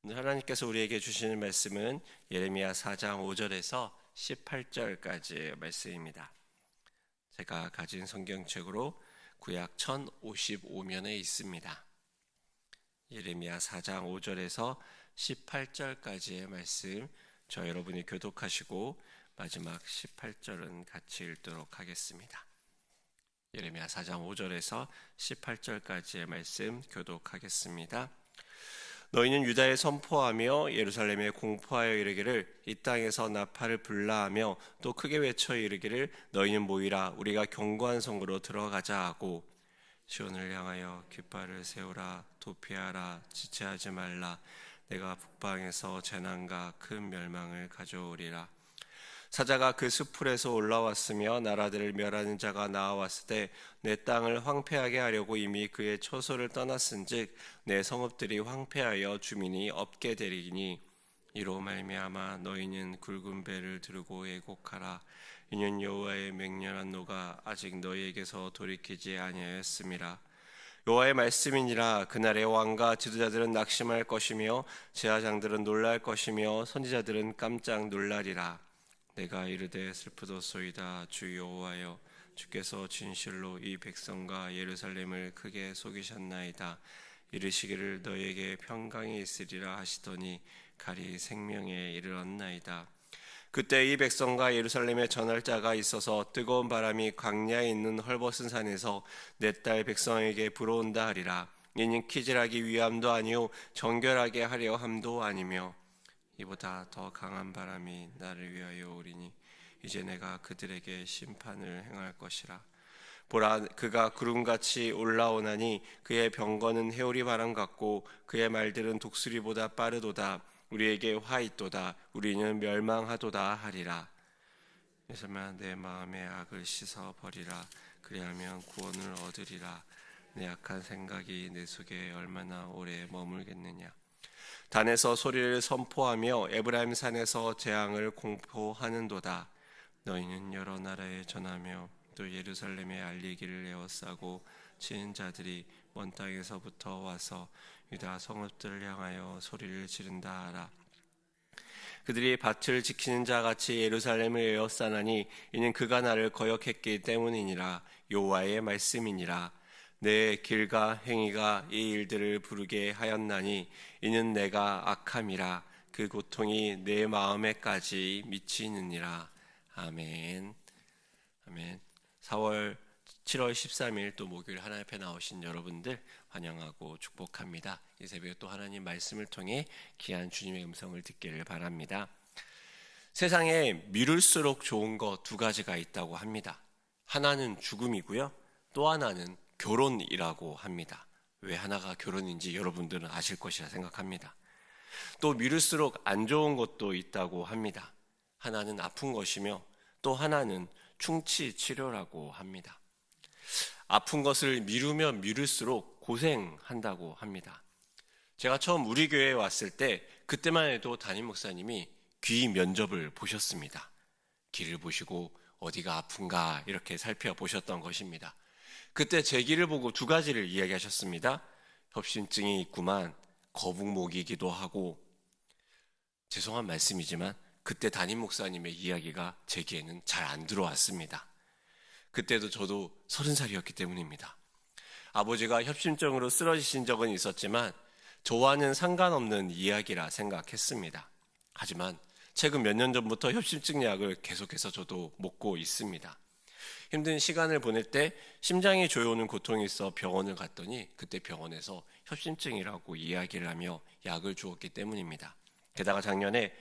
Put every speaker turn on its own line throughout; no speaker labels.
오늘 하나님께서 우리에게 주시는 말씀은 예레미야 4장 5절에서 18절까지의 말씀입니다. 제가 가진 성경책으로 구약 1055면에 있습니다. 예레미야 4장 5절에서 18절까지의 말씀, 저 여러분이 교독하시고 마지막 18절은 같이 읽도록 하겠습니다. 예레미야 4장 5절에서 18절까지의 말씀 교독하겠습니다. 너희는 유다에 선포하며 예루살렘에 공포하여 이르기를 이 땅에서 나팔을 불라하며 또 크게 외쳐 이르기를 너희는 모이라 우리가 견고한 성으로 들어가자 하고 시온을 향하여 깃발을 세우라 도피하라 지체하지 말라 내가 북방에서 재난과 큰 멸망을 가져오리라. 사자가 그 숲풀에서 올라왔으며 나라들을 멸하는 자가 나와왔을 때 내 땅을 황폐하게 하려고 이미 그의 처소를 떠났은즉 내 성읍들이 황폐하여 주민이 없게 되리니 이로 말미암아 너희는 굵은 배를 들고 애곡하라. 이는 여호와의 맹렬한 노가 아직 너희에게서 돌이키지 아니하였음이라. 여호와의 말씀이니라. 그날의 왕과 지도자들은 낙심할 것이며 제사장들은 놀랄 것이며 선지자들은 깜짝 놀라리라. 내가 이르되 슬프도소이다 주 여호와여 주께서 진실로 이 백성과 예루살렘을 크게 속이셨나이다. 이르시기를 너희에게 평강이 있으리라 하시더니 칼이 생명에 이르렀나이다. 그때 이 백성과 예루살렘에 전할 자가 있어서 뜨거운 바람이 광야에 있는 헐벗은 산에서 내 딸 백성에게 불어온다 하리라. 이는 키질하기 위함도 아니요 정결하게 하려 함도 아니며 이보다 더 강한 바람이 나를 위하여 오리니 이제 내가 그들에게 심판을 행할 것이라. 보라 그가 구름같이 올라오나니 그의 병거는 해오리 바람 같고 그의 말들은 독수리보다 빠르도다. 우리에게 화 있도다. 우리는 멸망하도다 하리라. 그래서만 내 마음의 악을 씻어 버리라. 그리하면 구원을 얻으리라. 내 악한 생각이 내 속에 얼마나 오래 머물겠느냐. 단에서 소리를 선포하며 에브라임 산에서 재앙을 공포하는도다. 너희는 여러 나라에 전하며 또 예루살렘에 알리기를 에워싸고 치는 자들이 먼 땅에서부터 와서 유다 성읍들을 향하여 소리를 지른다 하라. 그들이 밭을 지키는 자같이 예루살렘을 에워싸나니 이는 그가 나를 거역했기 때문이니라. 여호와의 말씀이니라. 내 길과 행위가 이 일들을 부르게 하였나니 이는 내가 악함이라. 그 고통이 내 마음에까지 미치느니라. 아멘. 아멘. 7월 13일 또 목요일 하나님 앞에 나오신 여러분들 환영하고 축복합니다. 이 새벽에 또 하나님 말씀을 통해 귀한 주님의 음성을 듣기를 바랍니다. 세상에 미룰수록 좋은 거 두 가지가 있다고 합니다. 하나는 죽음이고요. 또 하나는 결혼이라고 합니다. 왜 하나가 결혼인지 여러분들은 아실 것이라 생각합니다. 또 미룰수록 안 좋은 것도 있다고 합니다. 하나는 아픈 것이며 또 하나는 충치 치료라고 합니다. 아픈 것을 미루면 미룰수록 고생한다고 합니다. 제가 처음 우리 교회에 왔을 때 그때만 해도 담임 목사님이 귀 면접을 보셨습니다. 귀를 보시고 어디가 아픈가 이렇게 살펴보셨던 것입니다. 그때 제 귀를 보고 두 가지를 이야기하셨습니다. 협심증이 있구만, 거북목이기도 하고. 죄송한 말씀이지만 그때 담임 목사님의 이야기가 제 귀에는 잘 안 들어왔습니다. 그때도 저도 30살이었기 때문입니다. 아버지가 협심증으로 쓰러지신 적은 있었지만 저와는 상관없는 이야기라 생각했습니다. 하지만 최근 몇 년 전부터 협심증 약을 계속해서 저도 먹고 있습니다. 힘든 시간을 보낼 때 심장이 조여오는 고통이 있어 병원을 갔더니 그때 병원에서 협심증이라고 이야기를 하며 약을 주었기 때문입니다. 게다가 작년에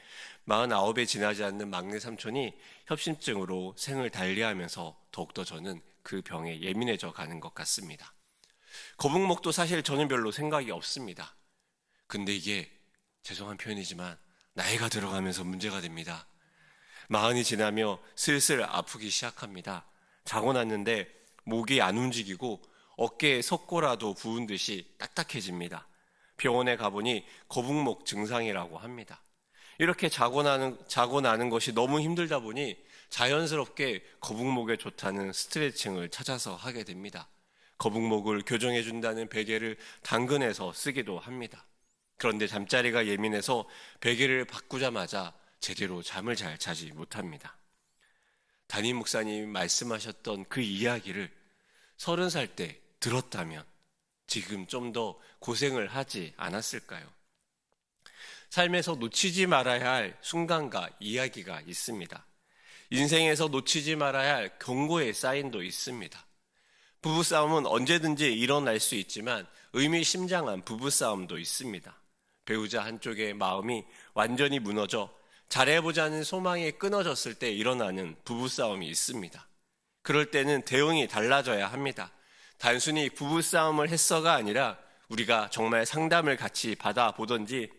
49에 지나지 않는 막내 삼촌이 협심증으로 생을 달리하면서 더욱더 저는 그 병에 예민해져 가는 것 같습니다. 거북목도 사실 저는 별로 생각이 없습니다. 근데 이게 죄송한 표현이지만 나이가 들어가면서 문제가 됩니다. 40이 지나며 슬슬 아프기 시작합니다. 자고 났는데 목이 안 움직이고 어깨에 석고라도 부은 듯이 딱딱해집니다. 병원에 가보니 거북목 증상이라고 합니다. 이렇게 자고 나는 것이 너무 힘들다 보니 자연스럽게 거북목에 좋다는 스트레칭을 찾아서 하게 됩니다. 거북목을 교정해준다는 베개를 당근해서 쓰기도 합니다. 그런데 잠자리가 예민해서 베개를 바꾸자마자 제대로 잠을 잘 자지 못합니다. 담임 목사님이 말씀하셨던 그 이야기를 30살 때 들었다면 지금 좀 더 고생을 하지 않았을까요? 삶에서 놓치지 말아야 할 순간과 이야기가 있습니다. 인생에서 놓치지 말아야 할 경고의 사인도 있습니다. 부부싸움은 언제든지 일어날 수 있지만 의미심장한 부부싸움도 있습니다. 배우자 한쪽의 마음이 완전히 무너져 잘해보자는 소망이 끊어졌을 때 일어나는 부부싸움이 있습니다. 그럴 때는 대응이 달라져야 합니다. 단순히 부부싸움을 했어가 아니라 우리가 정말 상담을 같이 받아보던지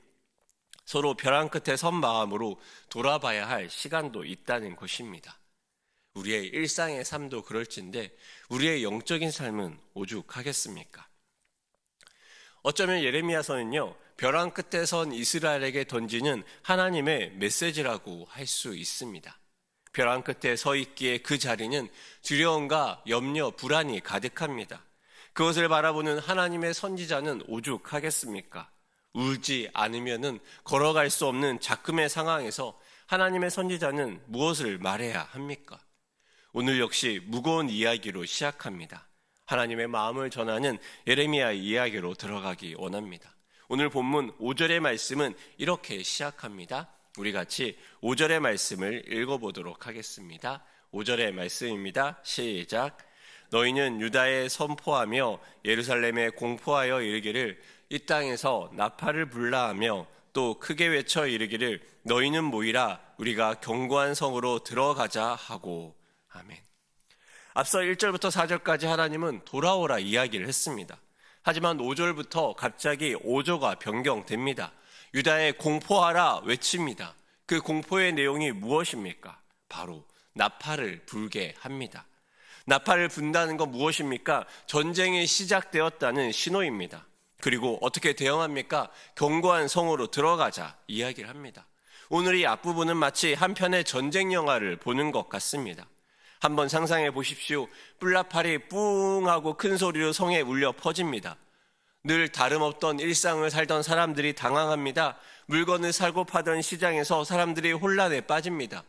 서로 벼랑 끝에 선 마음으로 돌아봐야 할 시간도 있다는 것입니다. 우리의 일상의 삶도 그럴진데 우리의 영적인 삶은 오죽하겠습니까? 어쩌면 예레미야서는요, 벼랑 끝에 선 이스라엘에게 던지는 하나님의 메시지라고 할 수 있습니다. 벼랑 끝에 서 있기에 그 자리는 두려움과 염려, 불안이 가득합니다. 그것을 바라보는 하나님의 선지자는 오죽하겠습니까? 울지 않으면은 걸어갈 수 없는 작금의 상황에서 하나님의 선지자는 무엇을 말해야 합니까? 오늘 역시 무거운 이야기로 시작합니다. 하나님의 마음을 전하는 예레미야 이야기로 들어가기 원합니다. 오늘 본문 5절의 말씀은 이렇게 시작합니다. 우리 같이 5절의 말씀을 읽어보도록 하겠습니다. 5절의 말씀입니다. 시작. 너희는 유다에 선포하며 예루살렘에 공포하여 이르기를 이 땅에서 나팔을 불라하며 또 크게 외쳐 이르기를 너희는 모이라 우리가 견고한 성으로 들어가자 하고. 아멘. 앞서 1절부터 4절까지 하나님은 돌아오라 이야기를 했습니다. 하지만 5절부터 갑자기 5조가 변경됩니다. 유다에 공포하라 외칩니다. 그 공포의 내용이 무엇입니까? 바로 나팔을 불게 합니다. 나팔을 분다는 건 무엇입니까? 전쟁이 시작되었다는 신호입니다. 그리고 어떻게 대응합니까? 견고한 성으로 들어가자 이야기를 합니다. 오늘 이 앞부분은 마치 한 편의 전쟁 영화를 보는 것 같습니다. 한번 상상해 보십시오. 뿔나팔이 뿡 하고 큰 소리로 성에 울려 퍼집니다. 늘 다름없던 일상을 살던 사람들이 당황합니다. 물건을 사고 파던 시장에서 사람들이 혼란에 빠집니다.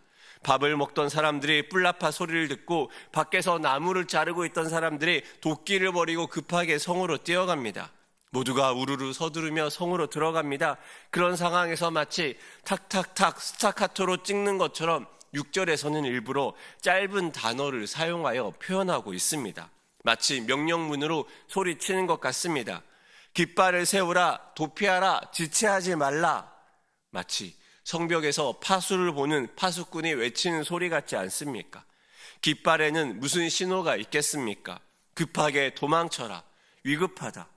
밥을 먹던 사람들이 뿔나파 소리를 듣고 밖에서 나무를 자르고 있던 사람들이 도끼를 버리고 급하게 성으로 뛰어갑니다. 모두가 우르르 서두르며 성으로 들어갑니다. 그런 상황에서 마치 탁탁탁 스타카토로 찍는 것처럼 6절에서는 일부러 짧은 단어를 사용하여 표현하고 있습니다. 마치 명령문으로 소리치는 것 같습니다. 깃발을 세우라, 도피하라, 지체하지 말라. 마치 성벽에서 파수를 보는 파수꾼이 외치는 소리 같지 않습니까? 깃발에는 무슨 신호가 있겠습니까? 급하게 도망쳐라, 위급하다.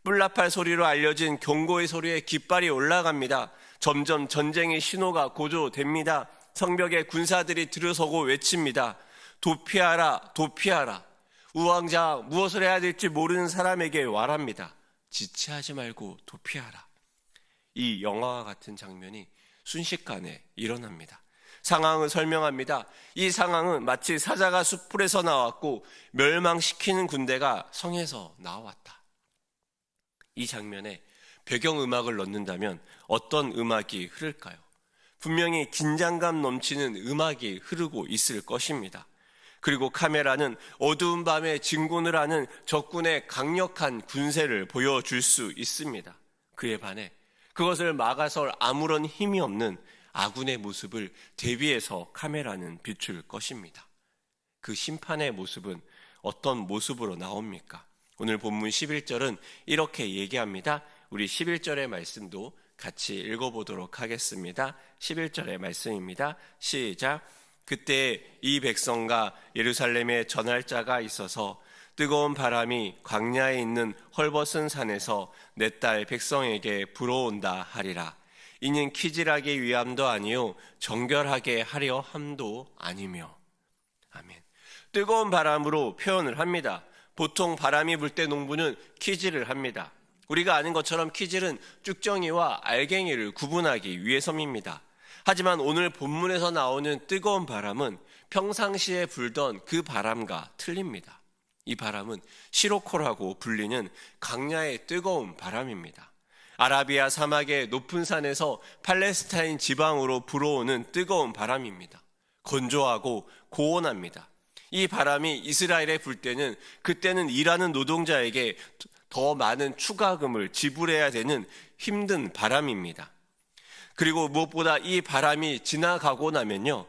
뿔나팔 소리로 알려진 경고의 소리에 깃발이 올라갑니다. 점점 전쟁의 신호가 고조됩니다. 성벽에 군사들이 들어서고 외칩니다. 도피하라, 도피하라. 우왕좌왕 무엇을 해야 될지 모르는 사람에게 말합니다. 지체하지 말고 도피하라. 이 영화와 같은 장면이 순식간에 일어납니다. 상황을 설명합니다. 이 상황은 마치 사자가 숯불에서 나왔고 멸망시키는 군대가 성에서 나왔다. 이 장면에 배경음악을 넣는다면 어떤 음악이 흐를까요? 분명히 긴장감 넘치는 음악이 흐르고 있을 것입니다. 그리고 카메라는 어두운 밤에 진군을 하는 적군의 강력한 군세를 보여줄 수 있습니다. 그에 반해 그것을 막아설 아무런 힘이 없는 아군의 모습을 대비해서 카메라는 비출 것입니다. 그 심판의 모습은 어떤 모습으로 나옵니까? 오늘 본문 11절은 이렇게 얘기합니다. 우리 11절의 말씀도 같이 읽어보도록 하겠습니다. 11절의 말씀입니다. 시작. 그때 이 백성과 예루살렘에 전할 자가 있어서 뜨거운 바람이 광야에 있는 헐벗은 산에서 내 딸 백성에게 불어온다 하리라. 이는 키질하기 위함도 아니요 정결하게 하려 함도 아니며. 아멘. 뜨거운 바람으로 표현을 합니다. 보통 바람이 불 때 농부는 키질을 합니다. 우리가 아는 것처럼 키질은 쭉정이와 알갱이를 구분하기 위해서입니다. 하지만 오늘 본문에서 나오는 뜨거운 바람은 평상시에 불던 그 바람과 틀립니다. 이 바람은 시로코라고 불리는 강야의 뜨거운 바람입니다. 아라비아 사막의 높은 산에서 팔레스타인 지방으로 불어오는 뜨거운 바람입니다. 건조하고 고온합니다. 이 바람이 이스라엘에 불 때는 그때는 일하는 노동자에게 더 많은 추가금을 지불해야 되는 힘든 바람입니다. 그리고 무엇보다 이 바람이 지나가고 나면요,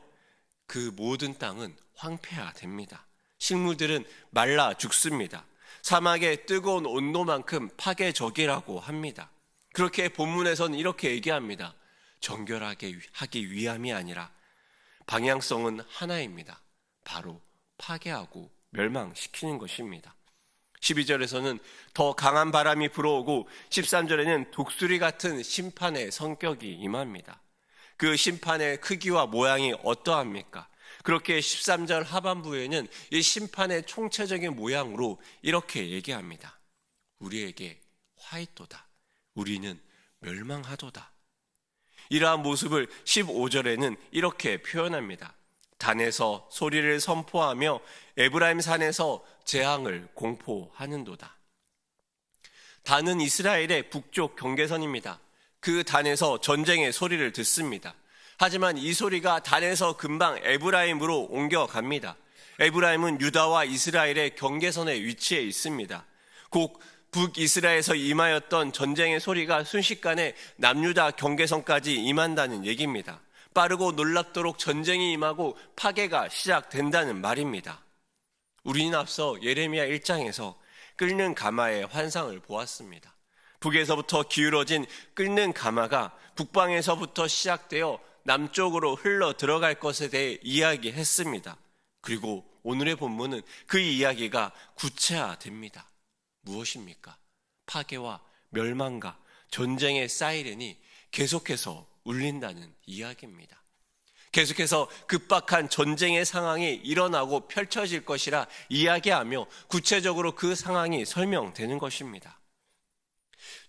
그 모든 땅은 황폐화됩니다. 식물들은 말라 죽습니다. 사막의 뜨거운 온도만큼 파괴적이라고 합니다. 그렇게 본문에서는 이렇게 얘기합니다. 정결하게 하기 위함이 아니라 방향성은 하나입니다. 바로 파괴하고 멸망시키는 것입니다. 12절에서는 더 강한 바람이 불어오고 13절에는 독수리 같은 심판의 성격이 임합니다. 그 심판의 크기와 모양이 어떠합니까? 그렇게 13절 하반부에는 이 심판의 총체적인 모양으로 이렇게 얘기합니다. 우리에게 화있도다. 우리는 멸망하도다. 이러한 모습을 15절에는 이렇게 표현합니다. 단에서 소리를 선포하며 에브라임 산에서 재앙을 공포하는도다. 단은 이스라엘의 북쪽 경계선입니다. 그 단에서 전쟁의 소리를 듣습니다. 하지만 이 소리가 단에서 금방 에브라임으로 옮겨갑니다. 에브라임은 유다와 이스라엘의 경계선에 위치해 있습니다. 곧 북이스라엘에서 임하였던 전쟁의 소리가 순식간에 남유다 경계선까지 임한다는 얘기입니다. 빠르고 놀랍도록 전쟁이 임하고 파괴가 시작된다는 말입니다. 우리는 앞서 예레미야 1장에서 끓는 가마의 환상을 보았습니다. 북에서부터 기울어진 끓는 가마가 북방에서부터 시작되어 남쪽으로 흘러 들어갈 것에 대해 이야기했습니다. 그리고 오늘의 본문은 그 이야기가 구체화됩니다. 무엇입니까? 파괴와 멸망과 전쟁의 사이렌이 계속해서 울린다는 이야기입니다. 계속해서 급박한 전쟁의 상황이 일어나고 펼쳐질 것이라 이야기하며 구체적으로 그 상황이 설명되는 것입니다.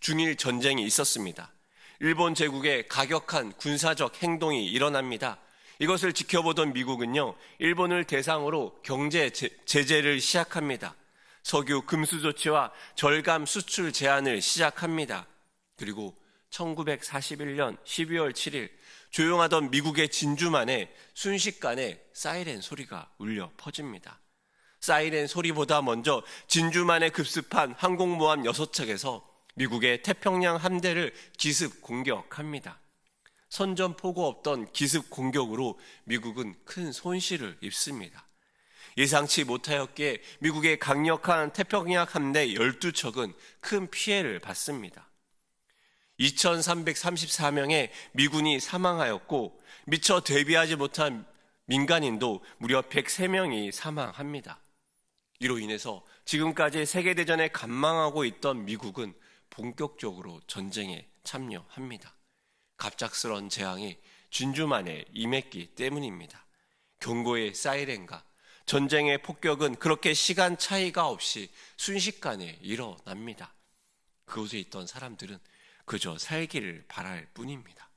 중일 전쟁이 있었습니다. 일본 제국의 가격한 군사적 행동이 일어납니다. 이것을 지켜보던 미국은요, 일본을 대상으로 경제 제재를 시작합니다. 석유 금수 조치와 절감 수출 제한을 시작합니다. 그리고 1941년 12월 7일 조용하던 미국의 진주만에 순식간에 사이렌 소리가 울려 퍼집니다. 사이렌 소리보다 먼저 진주만에 급습한 항공모함 6척에서 미국의 태평양 함대를 기습 공격합니다. 선전포고 없던 기습 공격으로 미국은 큰 손실을 입습니다. 예상치 못하였기에 미국의 강력한 태평양 함대 12척은 큰 피해를 받습니다. 2334명의 미군이 사망하였고 미처 대비하지 못한 민간인도 무려 103명이 사망합니다. 이로 인해서 지금까지 세계대전에 간망하고 있던 미국은 본격적으로 전쟁에 참여합니다. 갑작스러운 재앙이 진주만에 임했기 때문입니다. 경고의 사이렌과 전쟁의 폭격은 그렇게 시간 차이가 없이 순식간에 일어납니다. 그곳에 있던 사람들은 그저 살기를 바랄 뿐입니다.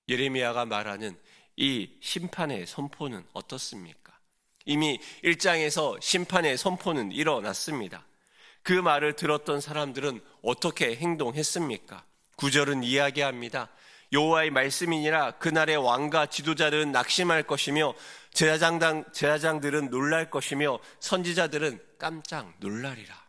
예레미야가 말하는 이 심판의 선포는 어떻습니까? 이미 1장에서 심판의 선포는 일어났습니다. 그 말을 들었던 사람들은 어떻게 행동했습니까? 9절은 이야기합니다. 여호와의 말씀이니라 그날의 왕과 지도자들은 낙심할 것이며 제사장들은 놀랄 것이며 선지자들은 깜짝 놀라리라.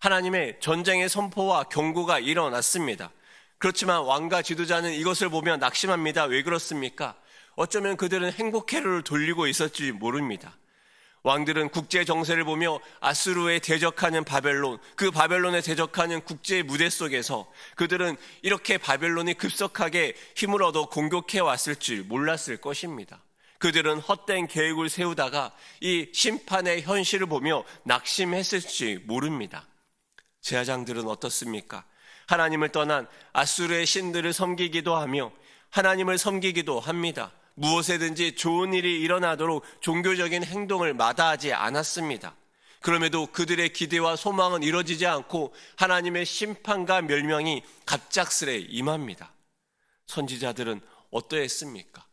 하나님의 전쟁의 선포와 경고가 일어났습니다. 그렇지만 왕과 지도자는 이것을 보며 낙심합니다. 왜 그렇습니까? 어쩌면 그들은 행복회로를 돌리고 있었지 모릅니다. 왕들은 국제 정세를 보며 아수르에 대적하는 바벨론, 그 바벨론에 대적하는 국제 무대 속에서 그들은 이렇게 바벨론이 급속하게 힘을 얻어 공격해 왔을 줄 몰랐을 것입니다. 그들은 헛된 계획을 세우다가 이 심판의 현실을 보며 낙심했을지 모릅니다. 제사장들은 어떻습니까? 하나님을 떠난 아수르의 신들을 섬기기도 하며 하나님을 섬기기도 합니다. 무엇에든지 좋은 일이 일어나도록 종교적인 행동을 마다하지 않았습니다. 그럼에도 그들의 기대와 소망은 이루어지지 않고 하나님의 심판과 멸망이 갑작스레 임합니다. 선지자들은 어떠했습니까?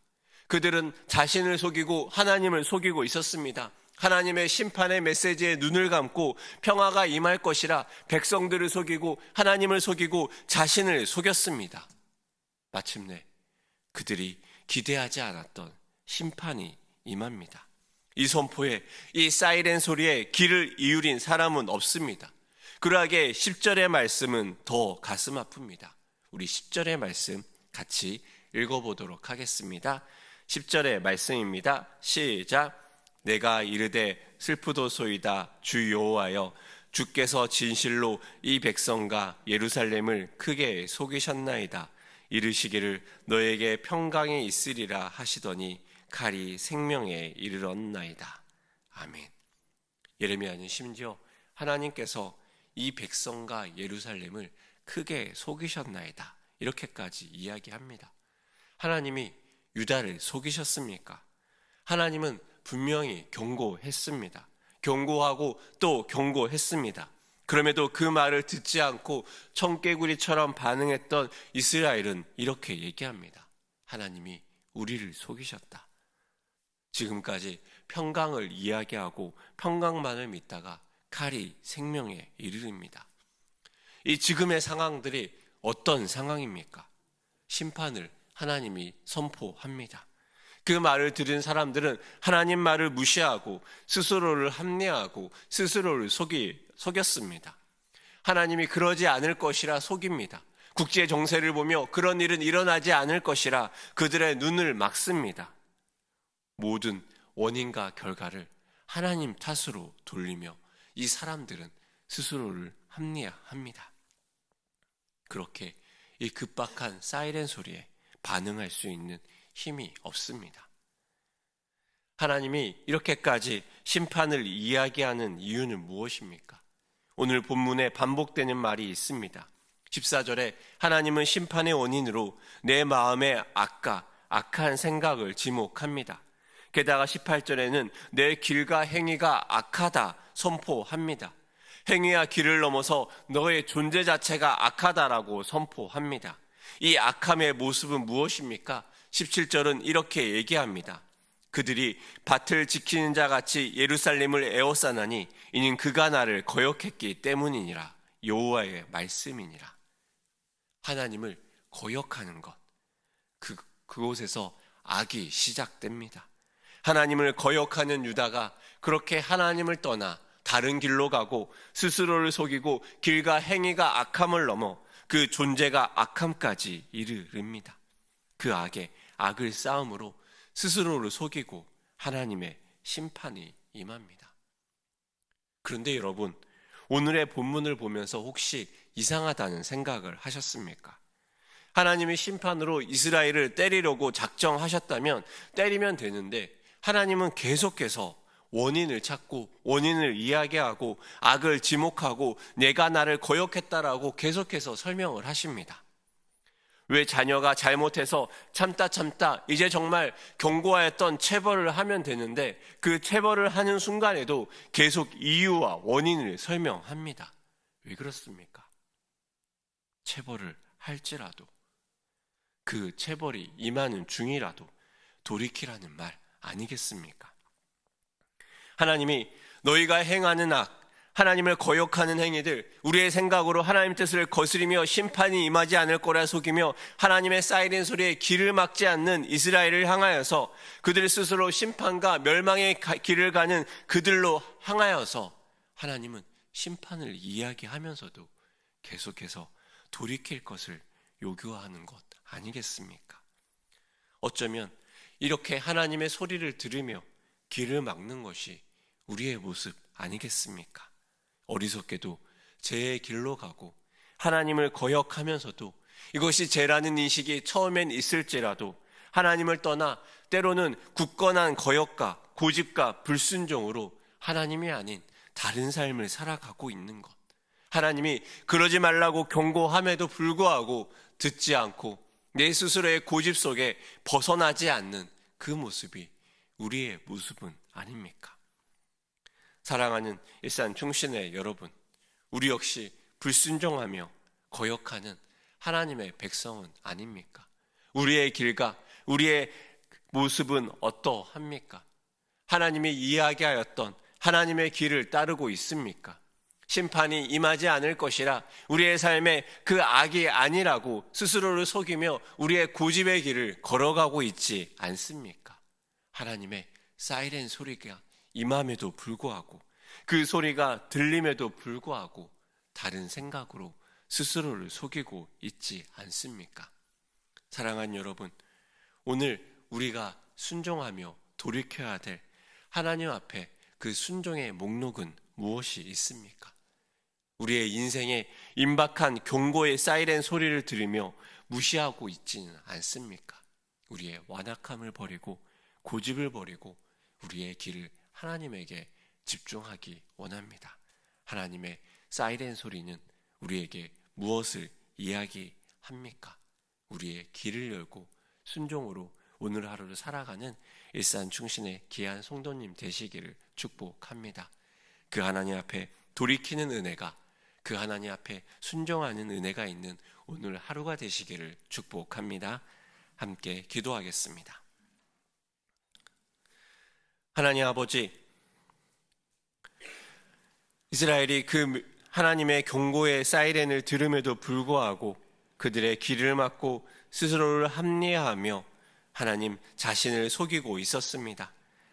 그들은 자신을 속이고 하나님을 속이고 있었습니다. 하나님의 심판의 메시지에 눈을 감고 평화가 임할 것이라 백성들을 속이고 하나님을 속이고 자신을 속였습니다. 마침내 그들이 기대하지 않았던 심판이 임합니다. 이 선포에, 이 사이렌 소리에 귀를 이울인 사람은 없습니다. 그러하게 10절의 말씀은 더 가슴 아픕니다. 우리 10절의 말씀 같이 읽어보도록 하겠습니다. 10절의 말씀입니다. 시작. 내가 이르되 슬프도소이다 주 여호와여, 주께서 진실로 이 백성과 예루살렘을 크게 속이셨나이다. 이르시기를 너에게 평강이 있으리라 하시더니 칼이 생명에 이르렀나이다. 아멘. 예레미야는 심지어 하나님께서 이 백성과 예루살렘을 크게 속이셨나이다, 이렇게까지 이야기합니다. 하나님이 유다를 속이셨습니까? 하나님은 분명히 경고했습니다. 경고하고 또 경고했습니다. 그럼에도 그 말을 듣지 않고 청개구리처럼 반응했던 이스라엘은 이렇게 얘기합니다. 하나님이 우리를 속이셨다. 지금까지 평강을 이야기하고 평강만을 믿다가 칼이 생명에 이르릅니다. 이 지금의 상황들이 어떤 상황입니까? 심판을 하나님이 선포합니다. 그 말을 들은 사람들은 하나님 말을 무시하고 스스로를 합리화하고 스스로를 속였습니다. 하나님이 그러지 않을 것이라 속입니다. 국제 정세를 보며 그런 일은 일어나지 않을 것이라 그들의 눈을 막습니다. 모든 원인과 결과를 하나님 탓으로 돌리며 이 사람들은 스스로를 합리화합니다. 그렇게 이 급박한 사이렌 소리에 반응할 수 있는 힘이 없습니다. 하나님이 이렇게까지 심판을 이야기하는 이유는 무엇입니까? 오늘 본문에 반복되는 말이 있습니다. 14절에 하나님은 심판의 원인으로 내 마음의 악한 생각을 지목합니다. 게다가 18절에는 내 길과 행위가 악하다 선포합니다. 행위와 길을 넘어서 너의 존재 자체가 악하다라고 선포합니다. 이 악함의 모습은 무엇입니까? 17절은 이렇게 얘기합니다. 그들이 밭을 지키는 자 같이 예루살렘을 에워싸나니 이는 그가 나를 거역했기 때문이니라. 여호와의 말씀이니라. 하나님을 거역하는 것, 그곳에서 악이 시작됩니다. 하나님을 거역하는 유다가 그렇게 하나님을 떠나 다른 길로 가고 스스로를 속이고 길과 행위가 악함을 넘어 그 존재가 악함까지 이르릅니다. 그 악을 쌓음으로 스스로를 속이고 하나님의 심판이 임합니다. 그런데 여러분, 오늘의 본문을 보면서 혹시 이상하다는 생각을 하셨습니까? 하나님이 심판으로 이스라엘을 때리려고 작정하셨다면 때리면 되는데 하나님은 계속해서 원인을 찾고 원인을 이야기하고 악을 지목하고 내가 나를 거역했다라고 계속해서 설명을 하십니다. 왜 자녀가 잘못해서 참다 이제 정말 경고하였던 체벌을 하면 되는데 그 체벌을 하는 순간에도 계속 이유와 원인을 설명합니다. 왜 그렇습니까? 체벌을 할지라도 그 체벌이 임하는 중이라도 돌이키라는 말 아니겠습니까? 하나님이 너희가 행하는 악, 하나님을 거역하는 행위들, 우리의 생각으로 하나님 뜻을 거스리며 심판이 임하지 않을 거라 속이며 하나님의 사이렌 소리에 귀를 막지 않는 이스라엘을 향하여서 그들 스스로 심판과 멸망의 길을 가는 그들로 향하여서 하나님은 심판을 이야기하면서도 계속해서 돌이킬 것을 요구하는 것 아니겠습니까? 어쩌면 이렇게 하나님의 소리를 들으며 길을 막는 것이 우리의 모습 아니겠습니까? 어리석게도 죄의 길로 가고 하나님을 거역하면서도 이것이 죄라는 인식이 처음엔 있을지라도 하나님을 떠나 때로는 굳건한 거역과 고집과 불순종으로 하나님이 아닌 다른 삶을 살아가고 있는 것, 하나님이 그러지 말라고 경고함에도 불구하고 듣지 않고 내 스스로의 고집 속에 벗어나지 않는 그 모습이 우리의 모습은 아닙니까? 사랑하는 일산 충신의 여러분, 우리 역시 불순종하며 거역하는 하나님의 백성은 아닙니까? 우리의 길과 우리의 모습은 어떠합니까? 하나님이 이야기하였던 하나님의 길을 따르고 있습니까? 심판이 임하지 않을 것이라 우리의 삶에 그 악이 아니라고 스스로를 속이며 우리의 고집의 길을 걸어가고 있지 않습니까? 하나님의 사이렌 소리가 임함에도 불구하고, 그 소리가 들림에도 불구하고 다른 생각으로 스스로를 속이고 있지 않습니까? 사랑하는 여러분, 오늘 우리가 순종하며 돌이켜야 될 하나님 앞에 그 순종의 목록은 무엇이 있습니까? 우리의 인생에 임박한 경고의 사이렌 소리를 들으며 무시하고 있지는 않습니까? 우리의 완악함을 버리고 고집을 버리고 우리의 길을 하나님에게 집중하기 원합니다. 하나님의 사이렌 소리는 우리에게 무엇을 이야기합니까? 우리의 길을 열고 순종으로 오늘 하루를 살아가는 일산 충신의 귀한 성도님 되시기를 축복합니다. 그 하나님 앞에 돌이키는 은혜가, 그 하나님 앞에 순종하는 은혜가 있는 오늘 하루가 되시기를 축복합니다. 함께 기도하겠습니다. 하나님 아버지, 이스라엘이 그 하나님의 경고의 사이렌을 들음에도 불구하고 그들의 길을 막고 스스로를 합리화하며 하나님 자신을 속이고 있었습니다.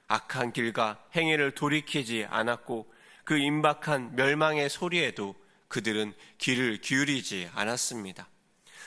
악한 길과 행위를 돌이키지 않았고 그 임박한 멸망의 소리에도 그들은 귀를 기울이지 않았습니다.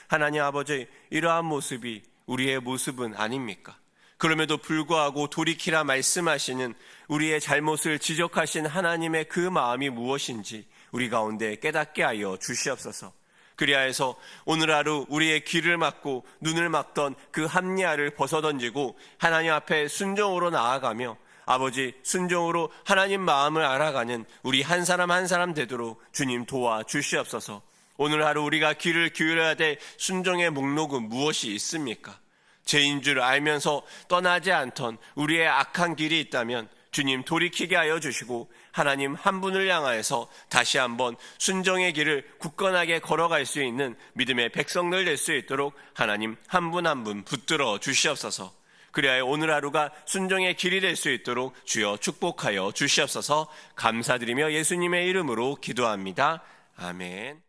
하나님 아버지, 이러한 모습이 우리의 모습은 아닙니까? 그럼에도 불구하고 돌이키라 말씀하시는 우리의 잘못을 지적하신 하나님의 그 마음이 무엇인지 우리 가운데 깨닫게 하여 주시옵소서. 그리하여서 오늘 하루 우리의 귀를 막고 눈을 막던 그 합리화를 벗어던지고 하나님 앞에 순종으로 나아가며 아버지 순종으로 하나님 마음을 알아가는 우리 한 사람 한 사람 되도록 주님 도와 주시옵소서. 오늘 하루 우리가 귀를 기울여야 될 순종의 목록은 무엇이 있습니까? 죄인 줄 알면서 떠나지 않던 우리의 악한 길이 있다면 주님 돌이키게 하여 주시고 하나님 한 분을 향하여서 다시 한번 순종의 길을 굳건하게 걸어갈 수 있는 믿음의 백성들 될 수 있도록 하나님 한 분 한 분 붙들어 주시옵소서. 그리하여 오늘 하루가 순종의 길이 될 수 있도록 주여 축복하여 주시옵소서. 감사드리며 예수님의 이름으로 기도합니다. 아멘.